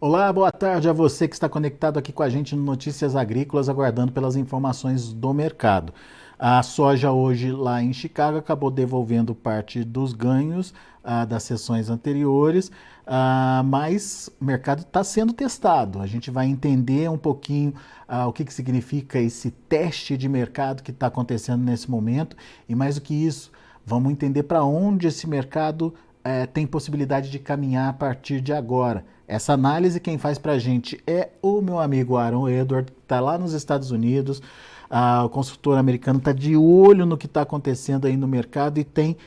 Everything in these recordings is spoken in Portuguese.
Olá, boa tarde a você que está conectado aqui com a gente no Notícias Agrícolas, aguardando pelas informações do mercado. A soja hoje lá em Chicago acabou devolvendo parte dos ganhos das sessões anteriores, mas o mercado está sendo testado. A gente vai entender um pouquinho o que significa esse teste de mercado que está acontecendo nesse momento e mais do que isso, vamos entender para onde esse mercado tem possibilidade de caminhar a partir de agora. Essa análise quem faz para a gente é o meu amigo Aaron Edward, que está lá nos Estados Unidos. O consultor americano está de olho no que está acontecendo aí no mercado e tem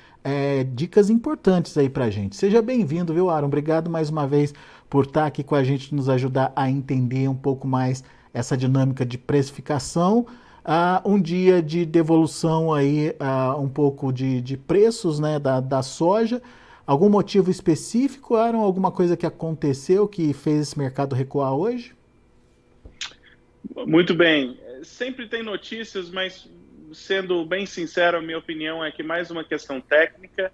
dicas importantes aí para a gente. Seja bem-vindo, viu, Aaron? Obrigado mais uma vez por estar aqui com a gente, nos ajudar a entender um pouco mais essa dinâmica de precificação. Um dia de devolução aí, um pouco de preços, né, da soja. Algum motivo específico, Aaron? Alguma coisa que aconteceu que fez esse mercado recuar hoje? Muito bem. Sempre tem notícias, mas sendo bem sincero, a minha opinião é que mais uma questão técnica.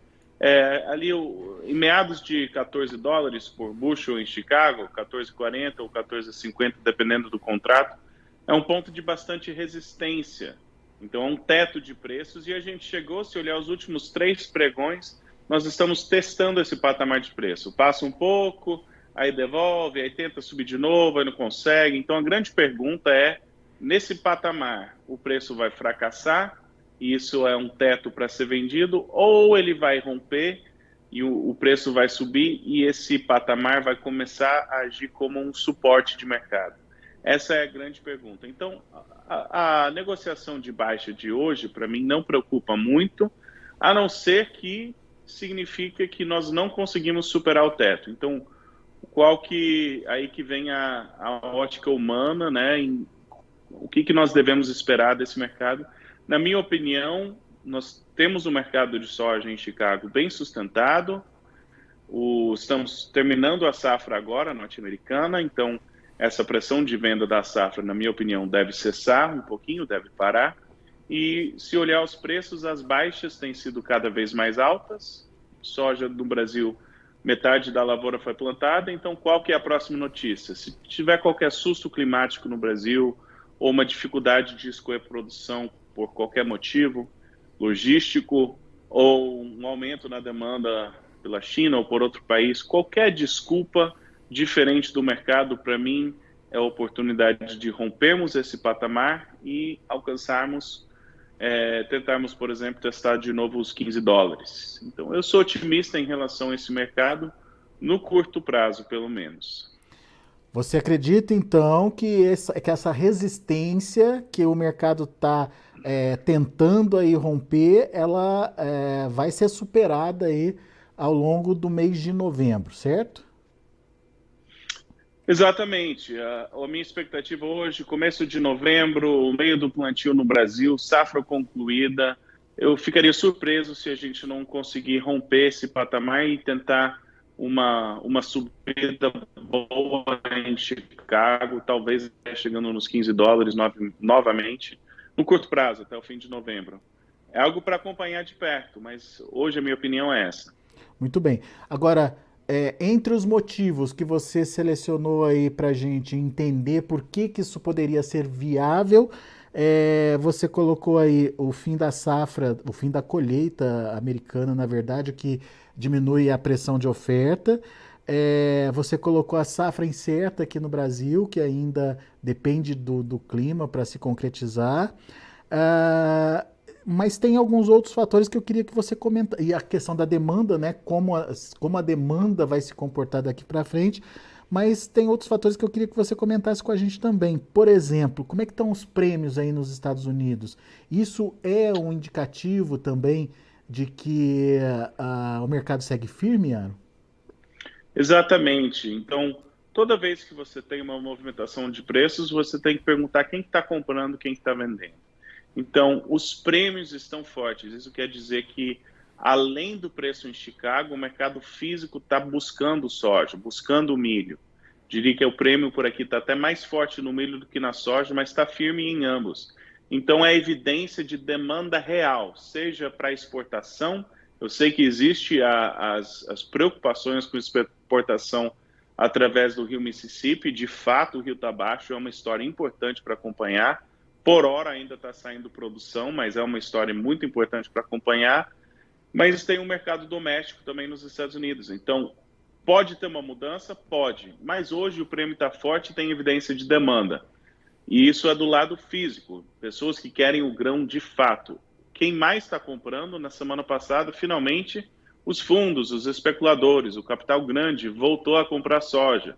Em meados de $14 por bushel em Chicago, 14,40 ou 14,50, dependendo do contrato, é um ponto de bastante resistência. Então, é um teto de preços e a gente chegou, se olhar os últimos 3 pregões, nós estamos testando esse patamar de preço. Passa um pouco, aí devolve, aí tenta subir de novo, aí não consegue. Então, a grande pergunta é, nesse patamar, o preço vai fracassar, e isso é um teto para ser vendido, ou ele vai romper e o preço vai subir e esse patamar vai começar a agir como um suporte de mercado? Essa é a grande pergunta. Então, a negociação de baixa de hoje, para mim, não preocupa muito, a não ser que significa que nós não conseguimos superar o teto. Então, aí que vem a ótica humana, né? O que nós devemos esperar desse mercado? Na minha opinião, nós temos um mercado de soja em Chicago bem sustentado. Estamos terminando a safra agora, norte-americana, então essa pressão de venda da safra, na minha opinião, deve cessar um pouquinho, deve parar. E se olhar os preços, as baixas têm sido cada vez mais altas. Soja no Brasil, metade da lavoura foi plantada, então qual que é a próxima notícia? Se tiver qualquer susto climático no Brasil ou uma dificuldade de escoar produção por qualquer motivo, logístico, ou um aumento na demanda pela China ou por outro país, qualquer desculpa diferente do mercado, para mim, é a oportunidade de rompermos esse patamar e alcançarmos, tentarmos, por exemplo, testar de novo os $15. Então, eu sou otimista em relação a esse mercado, no curto prazo, pelo menos. Você acredita então que essa resistência que o mercado está tentando aí romper, ela vai ser superada aí ao longo do mês de novembro, certo? Exatamente. A minha expectativa hoje, começo de novembro, meio do plantio no Brasil, safra concluída. Eu ficaria surpreso se a gente não conseguir romper esse patamar e tentar uma subida boa em Chicago, talvez chegando nos $15 novamente, no curto prazo, até o fim de novembro. É algo para acompanhar de perto, mas hoje a minha opinião é essa. Muito bem. Agora, entre os motivos que você selecionou aí para a gente entender por que isso poderia ser viável, você colocou aí o fim da safra, o fim da colheita americana, na verdade, o que diminui a pressão de oferta. Você colocou a safra incerta aqui no Brasil, que ainda depende do clima para se concretizar. Ah, mas tem alguns outros fatores que eu queria que você comentasse. E a questão da demanda, né? Como a demanda vai se comportar daqui para frente. Mas tem outros fatores que eu queria que você comentasse com a gente também. Por exemplo, como é que estão os prêmios aí nos Estados Unidos? Isso é um indicativo também de que o mercado segue firme, Aaron? Exatamente. Então, toda vez que você tem uma movimentação de preços, você tem que perguntar quem está comprando, quem está vendendo. Então, os prêmios estão fortes. Isso quer dizer que, além do preço em Chicago, o mercado físico está buscando soja, buscando milho. Diria que o prêmio por aqui está até mais forte no milho do que na soja, mas está firme em ambos. Então, é evidência de demanda real, seja para exportação. Eu sei que existe as preocupações com exportação através do rio Mississippi. De fato, o rio está baixo, é uma história importante para acompanhar. Por hora ainda está saindo produção, mas é uma história muito importante para acompanhar. Mas tem um mercado doméstico também nos Estados Unidos. Então, pode ter uma mudança? Pode. Mas hoje o prêmio está forte e tem evidência de demanda. E isso é do lado físico, pessoas que querem o grão de fato. Quem mais está comprando, na semana passada, finalmente, os fundos, os especuladores, o capital grande voltou a comprar soja.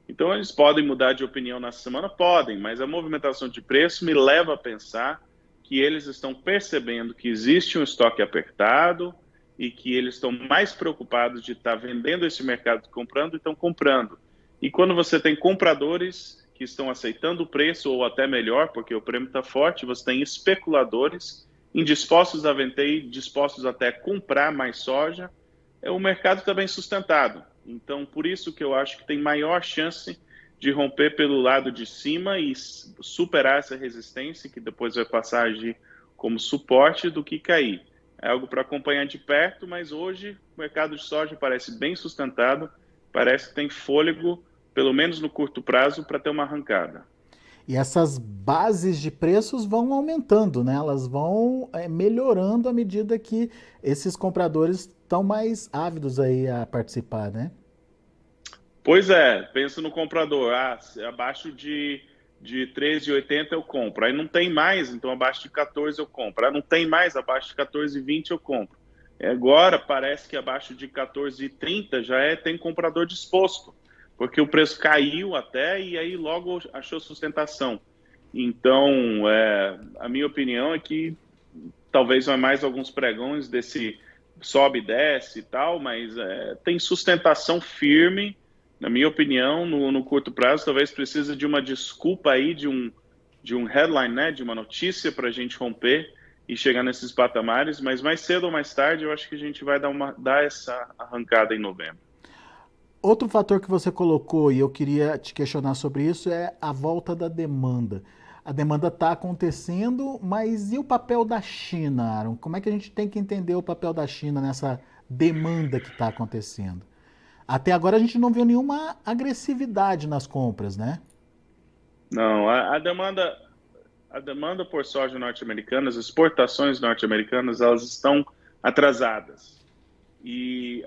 Então, eles podem mudar de opinião nessa semana? Podem, mas a movimentação de preço me leva a pensar que eles estão percebendo que existe um estoque apertado e que eles estão mais preocupados de estar vendendo esse mercado comprando e estão comprando. E quando você tem compradores que estão aceitando o preço, ou até melhor, porque o prêmio está forte, você tem especuladores indispostos a vender e dispostos até a comprar mais soja, o mercado está bem sustentado. Então, por isso que eu acho que tem maior chance de romper pelo lado de cima e superar essa resistência, que depois vai passar a agir como suporte, do que cair. É algo para acompanhar de perto, mas hoje o mercado de soja parece bem sustentado, parece que tem fôlego, pelo menos no curto prazo, para ter uma arrancada. E essas bases de preços vão aumentando, né? Elas vão melhorando à medida que esses compradores estão mais ávidos aí a participar, né? Pois é, pensa no comprador, abaixo de 13,80 eu compro, aí não tem mais, então abaixo de 14 eu compro, aí não tem mais, abaixo de 14,20 eu compro. Agora parece que abaixo de 14,30 já tem comprador disposto, porque o preço caiu até e aí logo achou sustentação. Então, a minha opinião é que talvez vai mais alguns pregões desse sobe e desce e tal, mas tem sustentação firme, na minha opinião, no curto prazo. Talvez precise de uma desculpa aí, de um headline, né, de uma notícia para a gente romper e chegar nesses patamares, mas mais cedo ou mais tarde eu acho que a gente vai dar essa arrancada em novembro. Outro fator que você colocou, e eu queria te questionar sobre isso, é a volta da demanda. A demanda está acontecendo, mas e o papel da China, Aaron? Como é que a gente tem que entender o papel da China nessa demanda que está acontecendo? Até agora a gente não viu nenhuma agressividade nas compras, né? Não, a demanda por soja norte-americana, as exportações norte-americanas, elas estão atrasadas. E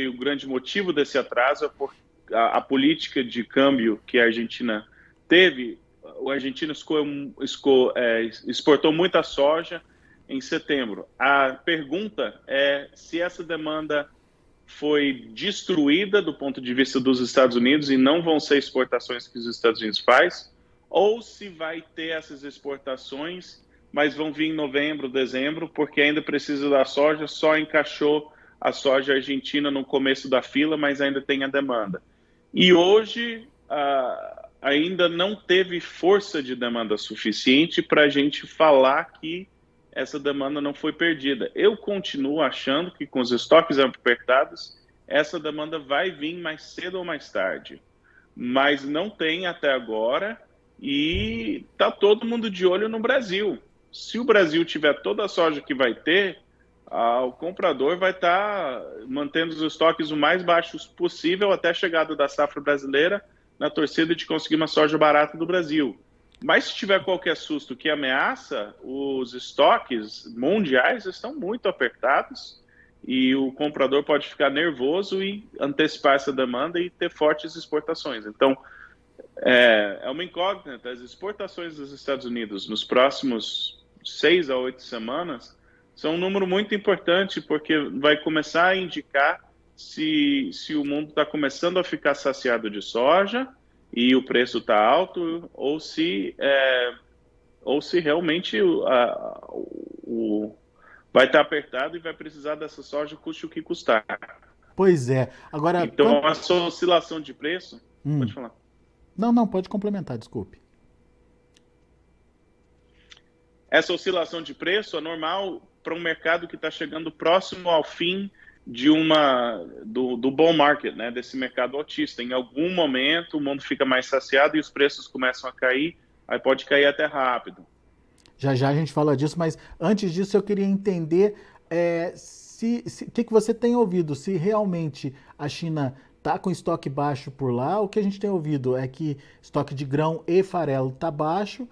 o grande motivo desse atraso é por a política de câmbio que a Argentina teve. A Argentina exportou muita soja em setembro. A pergunta é se essa demanda foi destruída do ponto de vista dos Estados Unidos e não vão ser exportações que os Estados Unidos faz, ou se vai ter essas exportações, mas vão vir em novembro, dezembro, porque ainda precisa da soja, só encaixou a soja argentina no começo da fila, mas ainda tem a demanda. E hoje ainda não teve força de demanda suficiente para a gente falar que essa demanda não foi perdida. Eu continuo achando que com os estoques apertados, essa demanda vai vir mais cedo ou mais tarde. Mas não tem até agora e está todo mundo de olho no Brasil. Se o Brasil tiver toda a soja que vai ter, o comprador vai estar mantendo os estoques o mais baixos possível até a chegada da safra brasileira, na torcida de conseguir uma soja barata do Brasil. Mas se tiver qualquer susto que ameaça, os estoques mundiais estão muito apertados e o comprador pode ficar nervoso e antecipar essa demanda e ter fortes exportações. Então, é uma incógnita. As exportações dos Estados Unidos nos próximos 6 a 8 semanas são um número muito importante, porque vai começar a indicar se o mundo está começando a ficar saciado de soja e o preço está alto, ou se realmente vai estar apertado e vai precisar dessa soja, custe o que custar. Pois é. Agora, então, essa oscilação de preço... Pode falar. Não, pode complementar, desculpe. Essa oscilação de preço é normal para um mercado que está chegando próximo ao fim do bull market, né, desse mercado altista. Em algum momento o mundo fica mais saciado e os preços começam a cair, aí pode cair até rápido. Já a gente fala disso, mas antes disso eu queria entender o que você tem ouvido, se realmente a China tá com estoque baixo por lá. O que a gente tem ouvido é que estoque de grão e farelo tá baixo.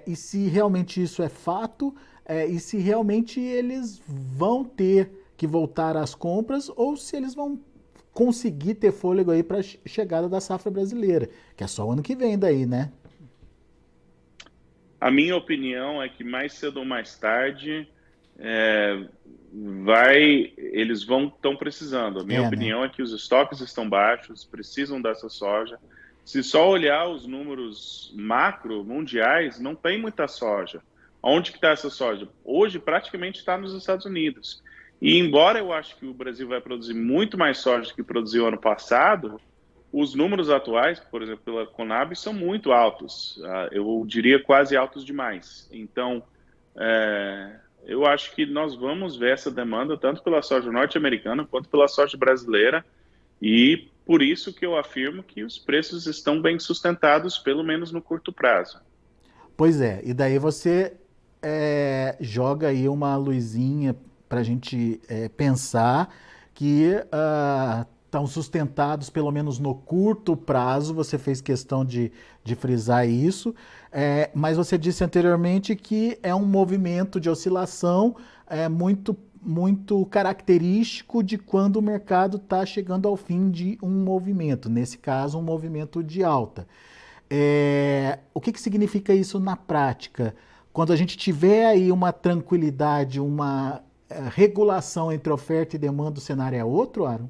E se realmente isso é fato, e se realmente eles vão ter que voltar às compras ou se eles vão conseguir ter fôlego aí para a chegada da safra brasileira, que é só o ano que vem daí, né? A minha opinião é que mais cedo ou mais tarde é, eles estão precisando. A minha Né? opinião é que os estoques estão baixos, precisam dessa soja. Se só olhar os números macro mundiais, não tem muita soja. Onde que está essa soja? Hoje praticamente está nos Estados Unidos. E embora eu acho que o Brasil vai produzir muito mais soja do que produziu ano passado, os números atuais, por exemplo, pela Conab, são muito altos. Eu diria quase altos demais. Então, eu acho que nós vamos ver essa demanda tanto pela soja norte-americana quanto pela soja brasileira. E por isso que eu afirmo que os preços estão bem sustentados, pelo menos no curto prazo. Pois é, e daí você joga aí uma luzinha para a gente pensar que estão sustentados pelo menos no curto prazo, você fez questão de frisar isso, mas você disse anteriormente que é um movimento de oscilação muito característico de quando o mercado está chegando ao fim de um movimento, nesse caso um movimento de alta. O que significa isso na prática? Quando a gente tiver aí uma tranquilidade, uma regulação entre oferta e demanda, o cenário é outro, Aaron?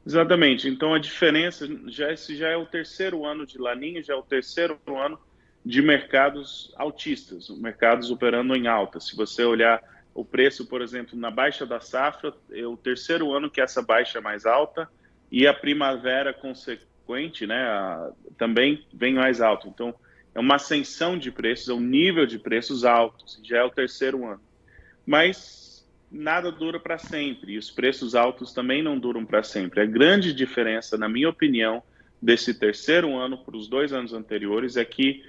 Exatamente. Então a diferença, esse já é o terceiro ano de Laninha, já é o terceiro ano de mercados altistas, mercados operando em alta. Se você olhar o preço, por exemplo, na baixa da safra, é o terceiro ano que essa baixa é mais alta e a primavera consequente, né, também vem mais alto. Então é uma ascensão de preços, é um nível de preços altos, já é o terceiro ano. Mas nada dura para sempre, e os preços altos também não duram para sempre. A grande diferença, na minha opinião, desse terceiro ano para os 2 anos anteriores é que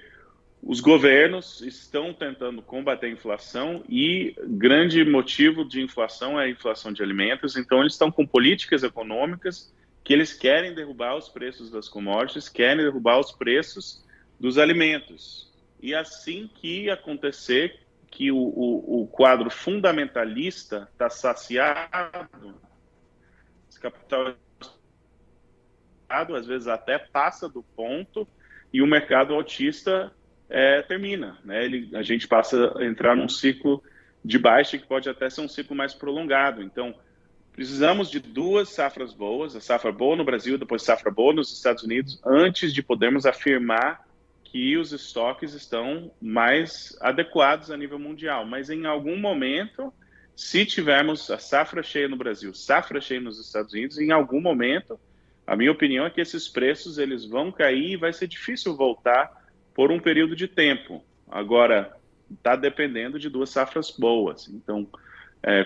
os governos estão tentando combater a inflação e grande motivo de inflação é a inflação de alimentos, então eles estão com políticas econômicas que eles querem derrubar os preços das commodities, querem derrubar os preços dos alimentos. E assim que acontecer, que o quadro fundamentalista está saciado, esse capital às vezes até passa do ponto e o mercado autista termina, né? A gente passa a entrar num ciclo de baixa que pode até ser um ciclo mais prolongado. Então, precisamos de 2 safras boas, a safra boa no Brasil, depois safra boa nos Estados Unidos, antes de podermos afirmar que os estoques estão mais adequados a nível mundial. Mas em algum momento, se tivermos a safra cheia no Brasil, safra cheia nos Estados Unidos, em algum momento, a minha opinião é que esses preços eles vão cair e vai ser difícil voltar por um período de tempo. Agora, está dependendo de 2 safras boas. Então,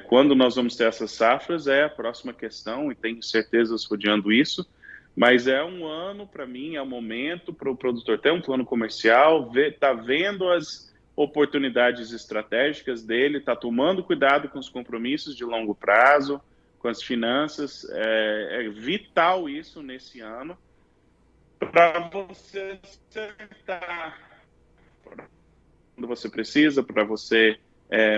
quando nós vamos ter essas safras é a próxima questão, e tenho certezas rodeando isso, mas é um ano, para mim, é um momento para o produtor ter um plano comercial, tá vendo as oportunidades estratégicas dele, tá tomando cuidado com os compromissos de longo prazo, com as finanças. É vital isso nesse ano, para você acertar quando você precisa, para você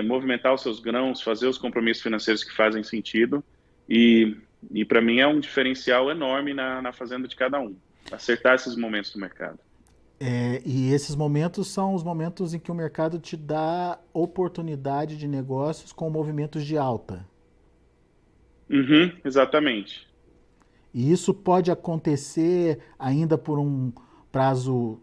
movimentar os seus grãos, fazer os compromissos financeiros que fazem sentido. E para mim é um diferencial enorme na fazenda de cada um, acertar esses momentos do mercado. E esses momentos são os momentos em que o mercado te dá oportunidade de negócios com movimentos de alta. Uhum, exatamente. E isso pode acontecer ainda por um prazo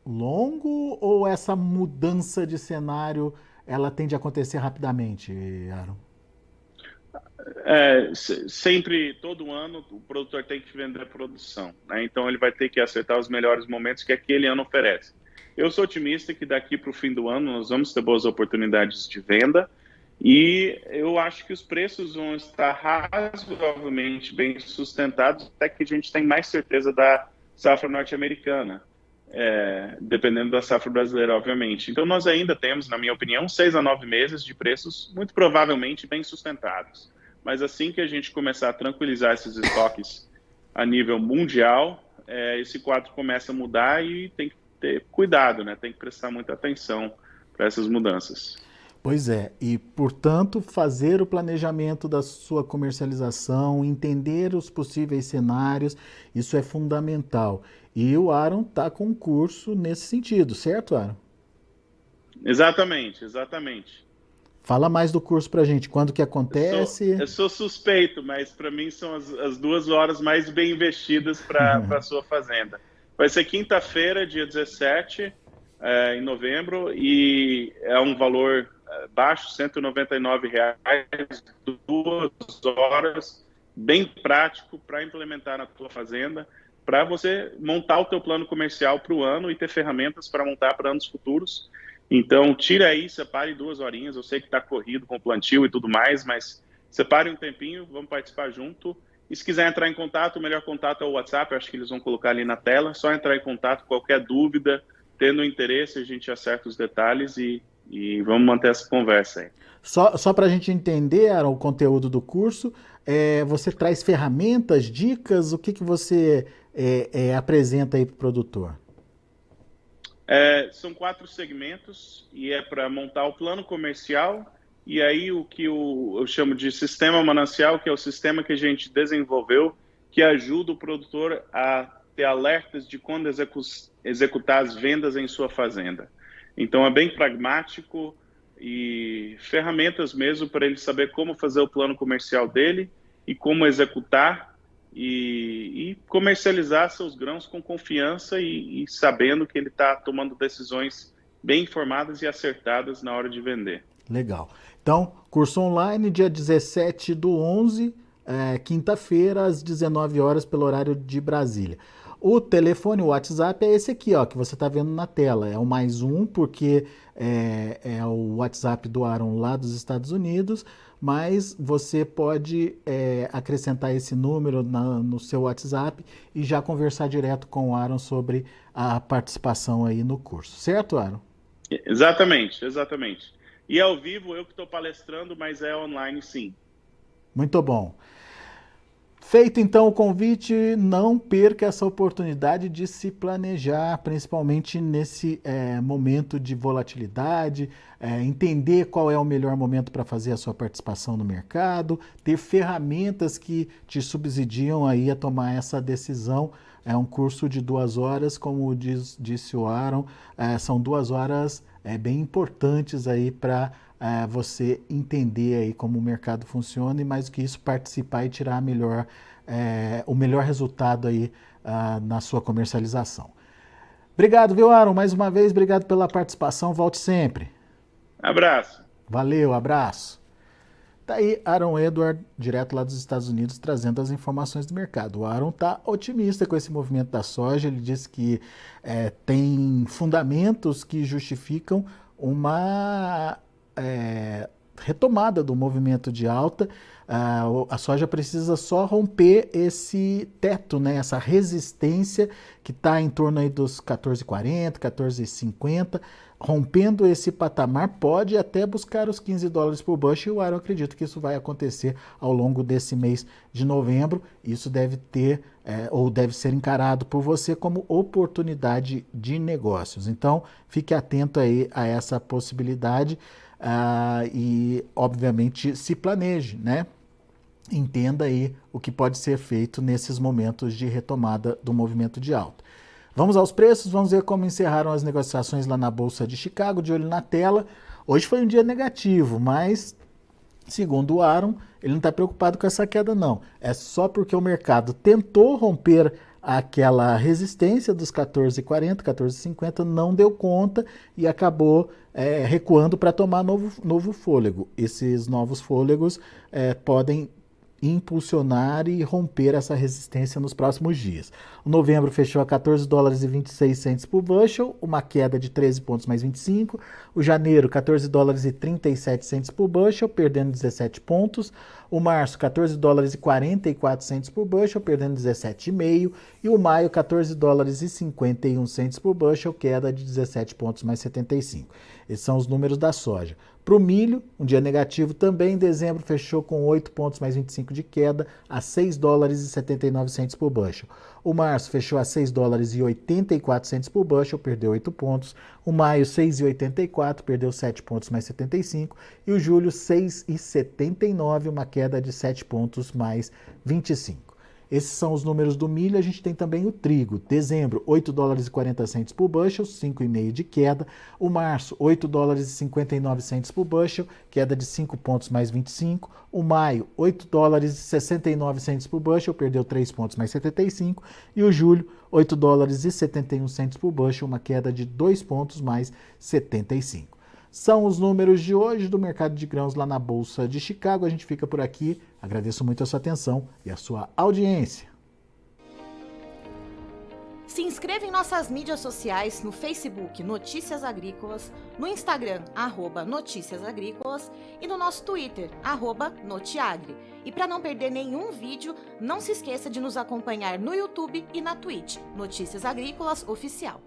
longo ou essa mudança de cenário ela tende a acontecer rapidamente, Aaron? Sempre, todo ano, o produtor tem que vender a produção, né? Então ele vai ter que acertar os melhores momentos que aquele ano oferece. Eu sou otimista que daqui para o fim do ano nós vamos ter boas oportunidades de venda e eu acho que os preços vão estar razoavelmente bem sustentados até que a gente tem mais certeza da safra norte-americana, dependendo da safra brasileira, obviamente. Então nós ainda temos, na minha opinião, 6 a 9 meses de preços muito provavelmente bem sustentados. mas assim que a gente começar a tranquilizar esses estoques a nível mundial, esse quadro começa a mudar e tem que ter cuidado, né? Tem que prestar muita atenção para essas mudanças. Pois é, e portanto fazer o planejamento da sua comercialização, entender os possíveis cenários, isso é fundamental. E o Aaron está com um curso nesse sentido, certo, Aaron? Exatamente, exatamente. Fala mais do curso para a gente, quando que acontece? Eu sou suspeito, mas para mim são as 2 horas mais bem investidas para a sua fazenda. Vai ser quinta-feira, dia 17, em novembro, e é um valor baixo, R$ 199, 2 horas, bem prático para implementar na tua fazenda, para você montar o teu plano comercial para o ano e ter ferramentas para montar para anos futuros. Então, tira aí, separe 2 horinhas. Eu sei que está corrido com o plantio e tudo mais, mas separe um tempinho, vamos participar junto. E se quiser entrar em contato, o melhor contato é o WhatsApp, eu acho que eles vão colocar ali na tela. Só entrar em contato, qualquer dúvida, tendo interesse, a gente acerta os detalhes e vamos manter essa conversa aí. Só para a gente entender, Aaron, o conteúdo do curso, você traz ferramentas, dicas, o que você apresenta aí para o produtor? São 4 segmentos e é para montar o plano comercial e aí o que eu chamo de sistema manancial, que é o sistema que a gente desenvolveu, que ajuda o produtor a ter alertas de quando executar as vendas em sua fazenda. Então é bem pragmático e ferramentas mesmo para ele saber como fazer o plano comercial dele e como executar e comercializar seus grãos com confiança e sabendo que ele está tomando decisões bem informadas e acertadas na hora de vender. Legal. Então, curso online, dia 17/11, quinta-feira, às 19 horas, pelo horário de Brasília. O telefone, o WhatsApp, é esse aqui, ó, que você está vendo na tela. É o +1, porque é o WhatsApp do Aaron lá dos Estados Unidos, mas você pode acrescentar esse número no seu WhatsApp e já conversar direto com o Aaron sobre a participação aí no curso. Certo, Aaron? Exatamente, exatamente. E ao vivo, eu que estou palestrando, mas é online sim. Muito bom. Feito então o convite, não perca essa oportunidade de se planejar, principalmente nesse momento de volatilidade, entender qual é o melhor momento para fazer a sua participação no mercado, ter ferramentas que te subsidiam aí a tomar essa decisão. É um curso de 2 horas, como disse o Aaron, são 2 horas bem importantes aí para você entender aí como o mercado funciona e, mais do que isso, participar e tirar o melhor resultado aí na sua comercialização. Obrigado, viu, Aaron? Mais uma vez, obrigado pela participação. Volte sempre. Abraço. Valeu, abraço. Tá aí Aaron Edward, direto lá dos Estados Unidos, trazendo as informações do mercado. O Aaron está otimista com esse movimento da soja. Ele disse que tem fundamentos que justificam uma retomada do movimento de alta. A soja precisa só romper esse teto, né, essa resistência que está em torno aí dos 14,40, 14,50. Rompendo esse patamar, pode até buscar os $15 por bushel. E o Aaron acredita que isso vai acontecer ao longo desse mês de novembro. Isso deve ter ou deve ser encarado por você como oportunidade de negócios. Então, fique atento aí a essa possibilidade e, obviamente, se planeje, né? Entenda aí o que pode ser feito nesses momentos de retomada do movimento de alta. Vamos aos preços, vamos ver como encerraram as negociações lá na Bolsa de Chicago, de olho na tela. Hoje foi um dia negativo, mas, segundo o Aaron, ele não está preocupado com essa queda não. É só porque o mercado tentou romper aquela resistência dos 14,40, 14,50, não deu conta e acabou recuando para tomar novo fôlego. Esses novos fôlegos podem impulsionar e romper essa resistência nos próximos dias. O novembro fechou a $14,26 por bushel, uma queda de 13 pontos mais 25. O janeiro, $14,37 por bushel, perdendo 17 pontos. O março, $14,44 por bushel, perdendo 17,5. E o maio, $14,51 por bushel, queda de 17 pontos mais 75. Esses são os números da soja. Para o milho, um dia negativo também. Em dezembro fechou com 8 pontos mais 25 de queda a 6 dólares e 79 centes por bushel. O março fechou a 6 dólares e 84 centes por bushel, perdeu 8 pontos. O maio 6,84, perdeu 7 pontos mais 75. E o julho 6,79, uma queda de 7 pontos mais 25. Esses são os números do milho. A gente tem também o trigo. Dezembro, 8 dólares e 40 centes por bushel, 5,5 de queda. O março, 8 dólares e 59 centes por bushel, queda de 5 pontos mais 25. O maio, 8 dólares e 69 centes por bushel, perdeu 3 pontos mais 75. E o julho, 8 dólares e 71 centes por bushel, uma queda de 2 pontos mais 75. São os números de hoje do mercado de grãos lá na Bolsa de Chicago. A gente fica por aqui. Agradeço muito a sua atenção e a sua audiência. Se inscreva em nossas mídias sociais, no Facebook Notícias Agrícolas, no Instagram @Notícias Agrícolas e no nosso Twitter @Notiagre. E para não perder nenhum vídeo, não se esqueça de nos acompanhar no YouTube e na Twitch, Notícias Agrícolas Oficial.